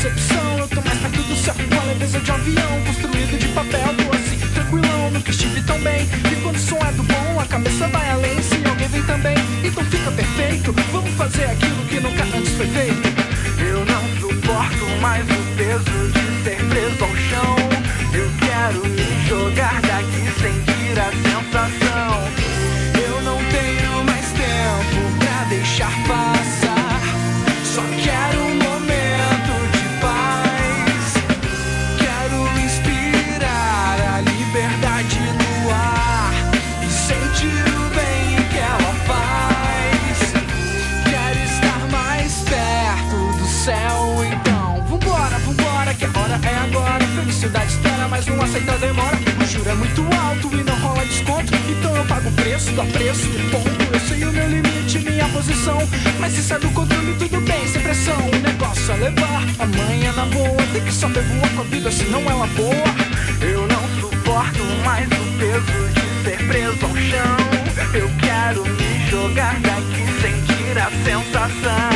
percepção. Eu tô mais perto do céu com a leveza de um avião construído de papel. Tô assim, tranquilão, nunca estive tão bem. E quando o som é do bom, a cabeça vai além. Se alguém vem também, então fica perfeito. Vamos fazer aquilo que nunca antes foi feito. Eu não suporto mais o peso de ser preso ao chão. Eu quero me jogar daqui, sentir a sensação. Eu não tenho mais tempo pra deixar passar. Só quero um momento de paz. Quero inspirar a liberdade no ar e sentir o bem que ela faz. Quero estar mais perto do céu, então vambora, vambora, que a hora é agora. Felicidade espera, mas não aceita demora. O juro é muito alto e não rola desconto, então eu pago o preço do apreço e ponto. Eu sei o meu limite, minha posição, mas se sai do controle tudo bem, sem pressão. O negócio é levar amanhã na boa. Tem que saber voar com a vida, senão ela voa. Eu não suporto mais o peso de ser preso ao chão. Eu quero me jogar daqui, sentir a sensação.